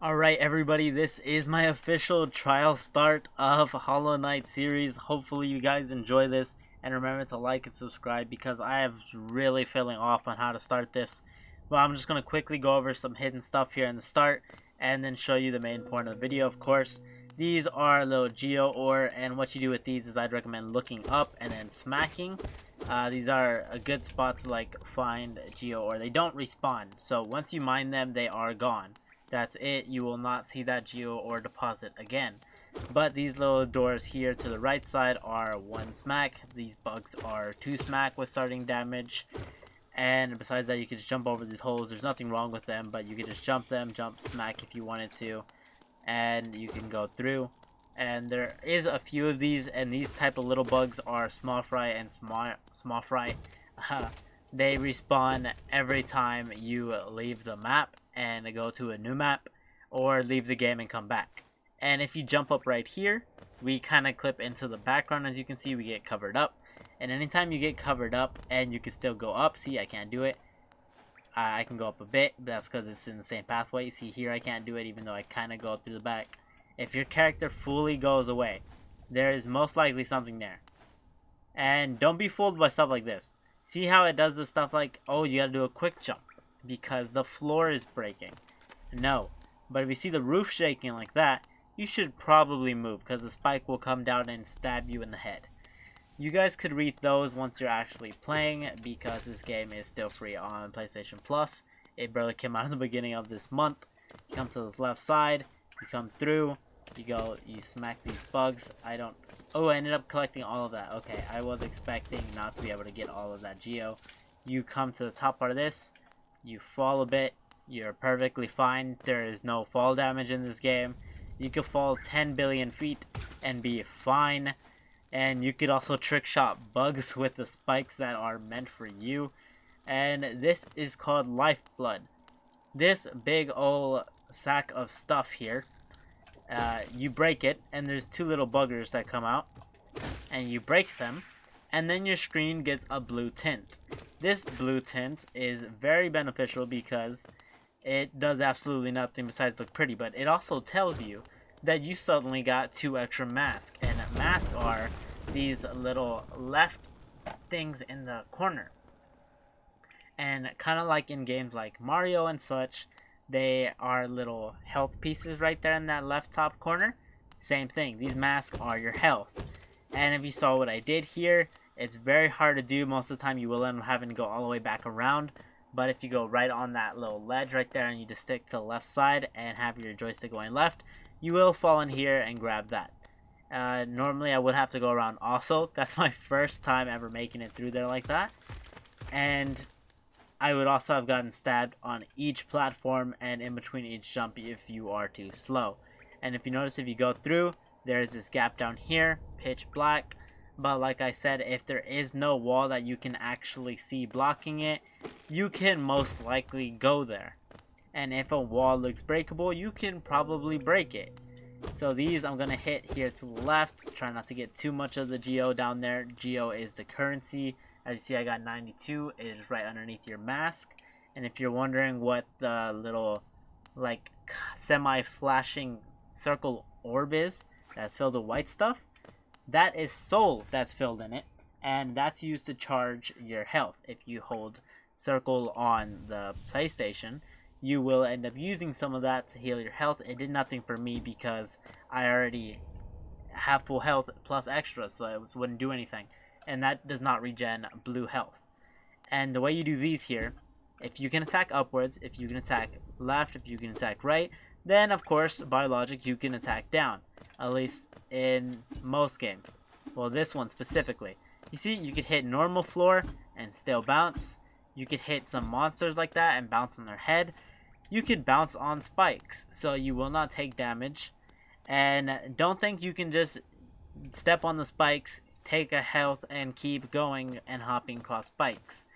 Alright everybody, this is my official trial start of Hollow Knight series. Hopefully you guys enjoy this, and remember to like and subscribe because I am really feeling off on how to start this. But I'm just going to quickly go over some hidden stuff here in the start, and then show you the main point of the video, of course. These are little Geo ore, and what you do with these is I'd recommend looking up and then smacking. These are a good spot to find Geo ore. They don't respawn, so once you mine them, they are gone. That's it. You will not see that geo ore deposit again. But these little doors here to the right side are 1 smack. These bugs are 2 smack with starting damage. And besides that, you can just jump over these holes. There's nothing wrong with them, but you can just jump them, jump smack if you wanted to. And you can go through. And there is a few of these, and these type of little bugs are small fry and small fry. They respawn every time you leave the map and go to a new map, or leave the game and come back. And if you jump up right here, we kind of clip into the background. As you can see, we get covered up, and anytime you get covered up and you can still go up, see, I can't do it. I can go up a bit, but that's because it's in the same pathway. See here, I can't do it even though I kind of go through the back. If your character fully goes away, there is most likely something there. And don't be fooled by stuff like this. See how it does the stuff like, oh, you gotta do a quick jump because the floor is breaking. No. But if you see the roof shaking like that, you should probably move because the spike will come down and stab you in the head. You guys could read those once you're actually playing because this game is still free on PlayStation Plus. It barely came out in the beginning of this month. You come to this left side, you come through, you smack these bugs. Oh, I ended up collecting all of that. Okay, I was expecting not to be able to get all of that geo. You come to the top part of this, you fall a bit, you're perfectly fine. There is no fall damage in this game. You could fall 10 billion feet and be fine. And you could also trick shot bugs with the spikes that are meant for you. And this is called lifeblood. This big old sack of stuff here, you break it, and there's 2 little buggers that come out, and you break them, and then your screen gets a blue tint. This blue tint is very beneficial because it does absolutely nothing besides look pretty, but it also tells you that you suddenly got 2 extra masks, and masks are these little left things in the corner. And kind of like in games like Mario and such, they are little health pieces right there in that left top corner. Same thing, these masks are your health. And if you saw what I did here, it's very hard to do. Most of the time you will end up having to go all the way back around. But if you go right on that little ledge right there and you just stick to the left side and have your joystick going left, you will fall in here and grab that. Normally I would have to go around also. That's my first time ever making it through there like that. And I would also have gotten stabbed on each platform and in between each jump if you are too slow. And if you notice, if you go through, there's this gap down here, pitch black. But like I said, if there is no wall that you can actually see blocking it, you can most likely go there. And if a wall looks breakable, you can probably break it. So these I'm going to hit here to the left. Try not to get too much of the geo down there. Geo is the currency. As you see, I got 92. It is right underneath your mask. And if you're wondering what the little semi-flashing circle orb is that's filled with white stuff, that is soul that's filled in it, and that's used to charge your health. If you hold circle on the PlayStation, you will end up using some of that to heal your health. It did nothing for me because I already have full health plus extra, so it wouldn't do anything. And that does not regen blue health. And the way you do these here, if you can attack upwards, if you can attack left, if you can attack right, then of course by logic you can attack down, at least in most games. Well, this one specifically, you see, you could hit normal floor and still bounce. You could hit some monsters like that and bounce on their head. You could bounce on spikes, so you will not take damage. And don't think you can just step on the spikes, take a health, and keep going and hopping across spikes.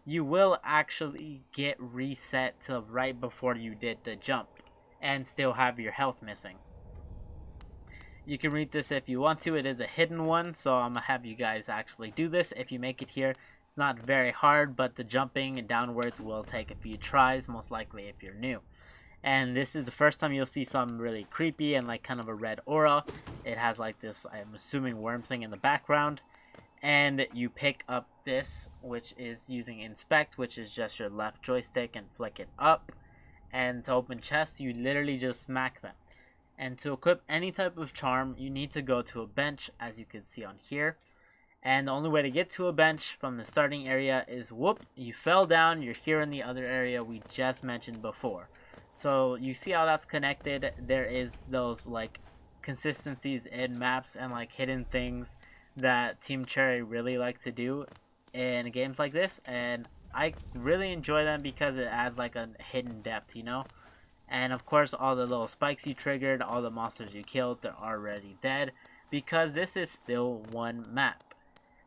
You will actually get reset to right before you did the jump and still have your health missing. You can read this if you want to. It is a hidden one, so I'm going to have you guys actually do this. If you make it here, it's not very hard, but the jumping downwards will take a few tries, most likely if you're new. And this is the first time you'll see something really creepy and like kind of a red aura. It has like this, I'm assuming, worm thing in the background. And you pick up this, which is using inspect, which is just your left joystick, and flick it up. And to open chests, you literally just smack them. And to equip any type of charm, you need to go to a bench, as you can see on here. And the only way to get to a bench from the starting area is, whoop, you fell down, you're here in the other area we just mentioned before. So you see how that's connected. There is those like consistencies in maps and like hidden things that Team Cherry really likes to do in games like this, and I really enjoy them because it adds like a hidden depth, you know. And of course, all the little spikes you triggered, all the monsters you killed, they're already dead because this is still one map.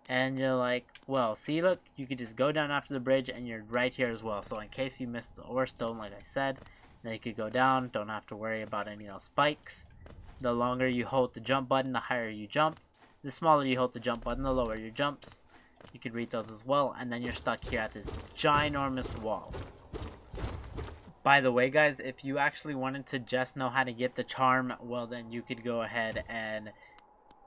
And you're like, well, see, look, you could just go down after the bridge and you're right here as well. So in case you missed the ore stone, like I said, then you could go down, don't have to worry about any spikes. The longer you hold the jump button, the higher you jump. The smaller you hold the jump button, the lower your jumps. You could read those as well, and then you're stuck here at this ginormous wall. By the way, guys, if you actually wanted to just know how to get the charm, well, then you could go ahead and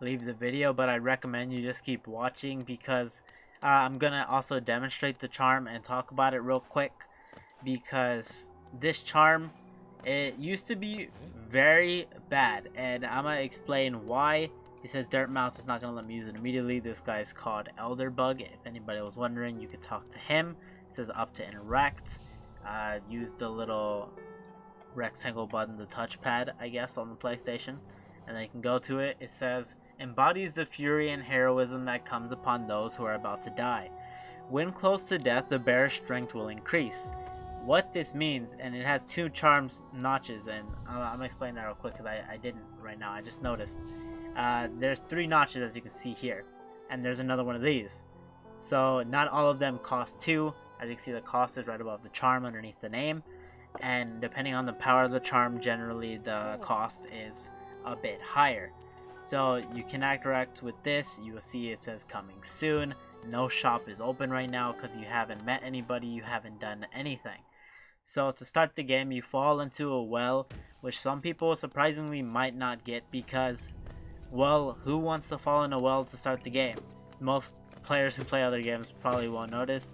leave the video, but I recommend you just keep watching because I'm gonna also demonstrate the charm and talk about it real quick, because this charm, it used to be very bad, and I'm gonna explain why. It says Dirtmouth is not gonna let me use it immediately. This guy's called Elderbug. If anybody was wondering, you could talk to him. It says up to interact. Use the little rectangle button, the touchpad, I guess, on the PlayStation, and then you can go to it. It says embodies the fury and heroism that comes upon those who are about to die. When close to death, the bearer's strength will increase. What this means, and it has two charms notches, and I'm gonna explain that real quick because I didn't right now, I just noticed. There's 3 notches, as you can see here, and there's another one of these. So not all of them cost 2. As you can see, the cost is right above the charm underneath the name, and depending on the power of the charm, generally the cost is a bit higher. So you can interact with this. You will see it says coming soon. No shop is open right now because you haven't met anybody, you haven't done anything. So to start the game, you fall into a well, which some people surprisingly might not get because, well, who wants to fall in a well to start the game? Most players who play other games probably won't notice,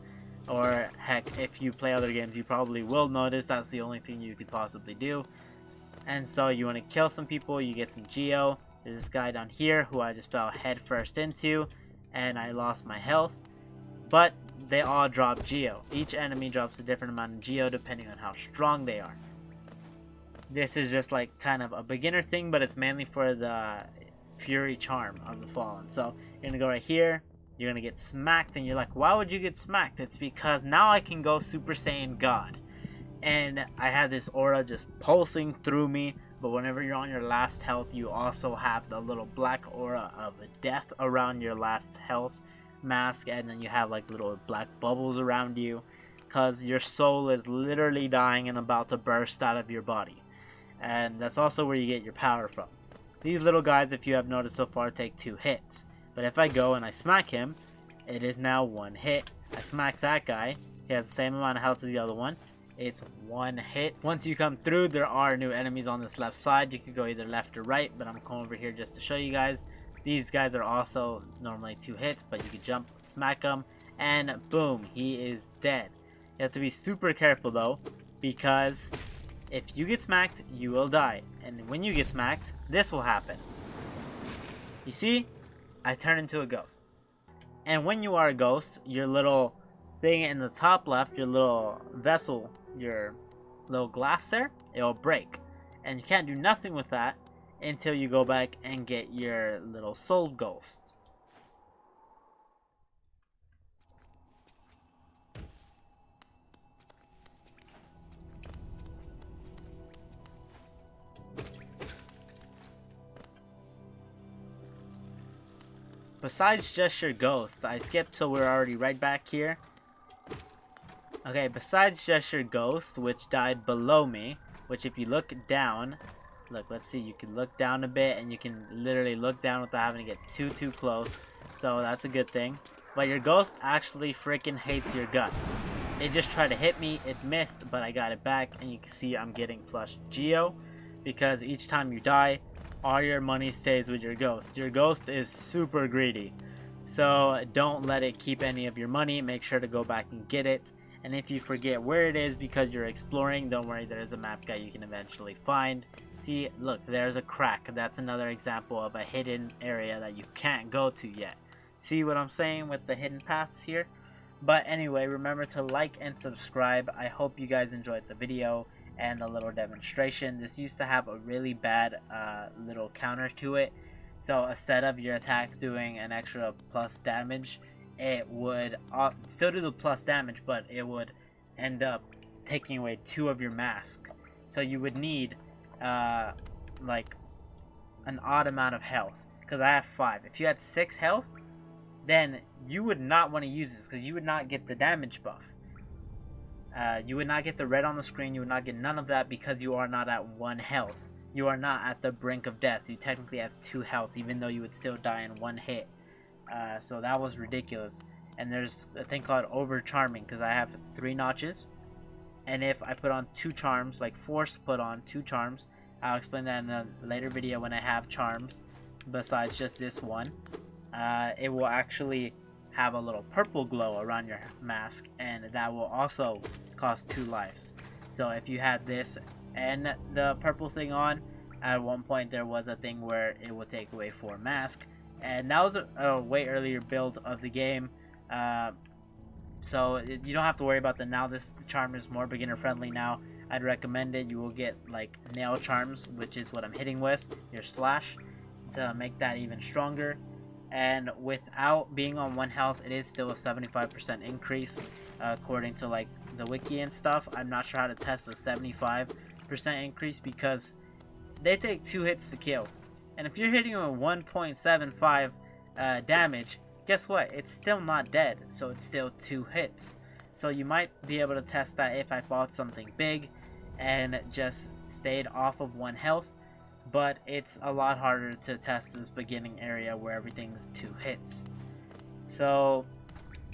or heck, if you play other games you probably will notice. That's the only thing you could possibly do. And so you want to kill some people, you get some geo. There's this guy down here who I just fell head first into, and I lost my health, but they all drop geo. Each enemy drops a different amount of geo depending on how strong they are. This is just like kind of a beginner thing, but it's mainly for the Fury charm of the Fallen. So you're gonna go right here, you're gonna get smacked, and you're like, why would you get smacked? It's because now I can go Super Saiyan God, and I have this aura just pulsing through me. But whenever you're on your last health, you also have the little black aura of death around your last health mask, and then you have like little black bubbles around you because your soul is literally dying and about to burst out of your body. And that's also where you get your power from. These little guys, if you have noticed so far, take 2 hits, but if I go and I smack him, it is now 1 hit. I smack that guy, he has the same amount of health as the other one. It's 1 hit. Once you come through, there are new enemies on this left side. You could go either left or right, but I'm coming over here just to show you guys. These guys are also normally 2 hits, but you can jump, smack them, and boom, he is dead. You have to be super careful though, because if you get smacked, you will die. And when you get smacked, this will happen. You see? I turn into a ghost. And when you are a ghost, your little thing in the top left, your little vessel, your little glass there, it'll break. And you can't do nothing with that until you go back and get your little soul ghost. Besides just your ghost, I skipped so we're already right back here. Okay, besides just your ghost, which died below me, which if you look down, look, let's see, you can look down a bit and you can literally look down without having to get too close. So that's a good thing. But your ghost actually freaking hates your guts. It just tried to hit me, it missed, but I got it back, and you can see I'm getting plus Geo, because each time you die, all your money stays with your ghost. Your ghost is super greedy, so don't let it keep any of your money. Make sure to go back and get it, and if you forget where it is because you're exploring, don't worry, there's a map guide you can eventually find. See, look, there's a crack. That's another example of a hidden area that you can't go to yet. See what I'm saying with the hidden paths here? But anyway, remember to like and subscribe. I hope you guys enjoyed the video and the little demonstration. This used to have a really bad little counter to it. So instead of your attack doing an extra plus damage, it would still do the plus damage, but it would end up taking away 2 of your mask. So you would need like an odd amount of health, because I have 5. If you had 6 health, then you would not want to use this, because you would not get the damage buff. You would not get the red on the screen. You would not get none of that, because you are not at 1 health. You are not at the brink of death. You technically have 2 health, even though you would still die in 1 hit. So that was ridiculous. And there's a thing called over charming, because I have 3 notches. And if I put on 2 charms, like force put on 2 charms, I'll explain that in a later video when I have charms besides just this one. It will actually have a little purple glow around your mask, and that will also cost 2 lives. So if you had this and the purple thing on, at one point there was a thing where it would take away 4 mask, and that was a way earlier build of the game. So you don't have to worry about that now. This charm is more beginner friendly now. I'd recommend it. You will get like nail charms, which is what I'm hitting with, your slash, to make that even stronger. And without being on 1 health, it is still a 75% increase according to like the wiki and stuff. I'm not sure how to test the 75% increase, because they take 2 hits to kill, and if you're hitting with 1.75 damage, guess what, it's still not dead, so it's still 2 hits. So you might be able to test that if I fought something big and just stayed off of 1 health. But it's a lot harder to test this beginning area where everything's 2 hits. So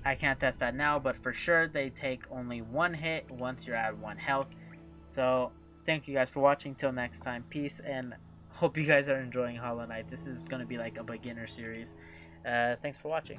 I can't test that now, but for sure they take only 1 hit once you're at 1 health. So thank you guys for watching. Till next time, peace, and hope you guys are enjoying Hollow Knight. This is going to be like a beginner series. Thanks for watching.